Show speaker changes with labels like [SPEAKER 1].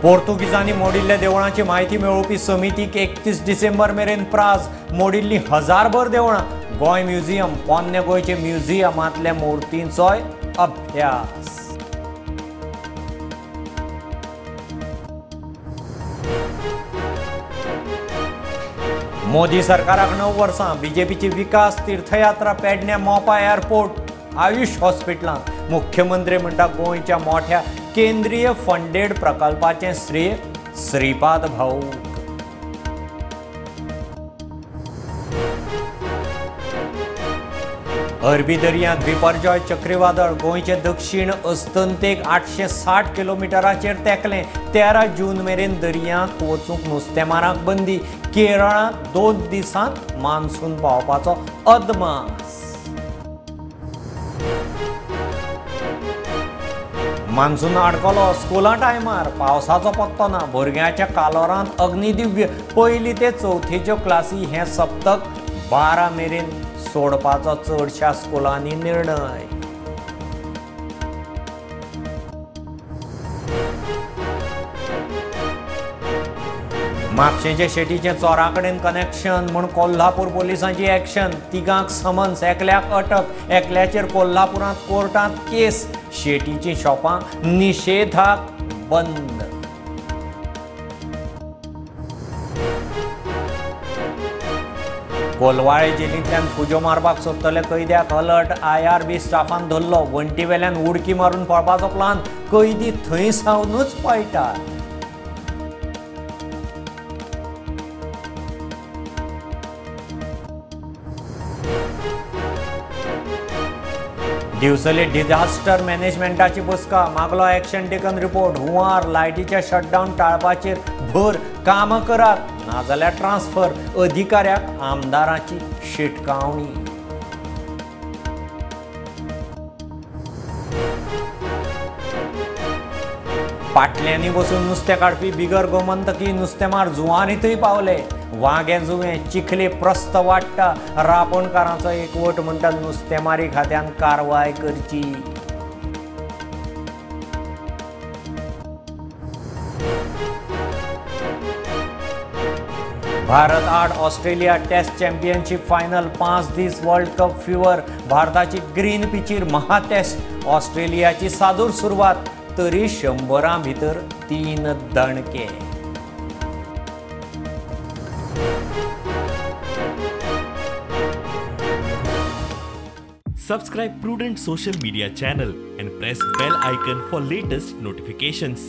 [SPEAKER 1] पोर्तुगीजांनी मोडिल्ल्या देवळांची माहिती मेळोवपी समितीक 31 डिसेंबर मेरेन प्राज मोडिल्ली 1000भर देवळां गोंय म्युझियम पोन्ने गोंयचे म्युझियमांतल्या मुर्तींचोय अभ्यास। मोदी सरकाराक 9 वर्सां बीजेपीची विकास तीर्थयात्रा पेडण्या मोपा एअरपोर्ट आयुष हॉस्पिटलांत मुख्यमंत्री म्हणटा गोंयच्या मोठ्या केंद्रीय फंडेड प्रकल्पाचें श्रेय श्रीपाद भाऊक। अरबी दर्यांत बिपरजॉय चक्रीवादळ गोंयचे दक्षिण अस्तंतेक 860 किलोमिटराचेर तेंकलें। 13 जून मेरेन दर्यांत वचूंक नुस्तेमारांक बंदी। केरळांत 2 दिसांत मान्सून पावपाचो अदमास। मान्सून अडकलो स्कुला टायमार पावसाचो पत्तो ना। भुरग्यांच्या कालोरांत अग्निदिव्य पयली ते चवथेच्यो क्लासी हे सप्तक 12 मेरेन सोडपाचो चडशा स्कुलांनी निर्णय। म्हापशेंचे शेटीचें चोरा कडेन कनेक्शन म्हूण कोल्हापूर पोलिसांची एक्शन। तिगांक समन्स, एकल्याक अटक। एकल्याचेर कोल्हापुरांत कोर्टांत केस। शेटीचीं शॉपां निशेधाक बंद। कोलवाळे जेलींतल्यान फुजो मारपाक सोदतले कैद्याक अलर्ट। IRB स्टाफान धरलो। वण्टीवेल्यान उडकी मारून पळपाचो प्लान। कैदी थंय सावनूच पळटात। दिवसले डिझास्टर मॅनेजमेंटाची बसका मागलो एक्शन टेकन रिपोर्ट। हुंवार लायटीचे शटडाऊन टाळपाचेर भर। काम करात नाजाल्यार ट्रान्सफर। अधिकाऱ्याक आमदाराची शिटकावणी। पाटल्यांनी बसून नुस्तें काडपी बिगर गोमंतकी नुस्तेमार जुवारींतय पावले। वागे जुवे चिखले प्रस्त वाडटा। रापणकारांचो एकवट म्हणटा नुस्तेमारी खात्यान कारवाय करची। भारत आड ऑस्ट्रेलिया टेस्ट चॅम्पियनशीप फायनल 5 दीस वर्ल्ड कप फिवर। भारताची ग्रीन पिचीर महा टेस्ट। ऑस्ट्रेलियाची सादूर सुरवात तरी 100 भितर 3 दणके।
[SPEAKER 2] Subscribe Prudent social media channel and press bell icon for latest notifications.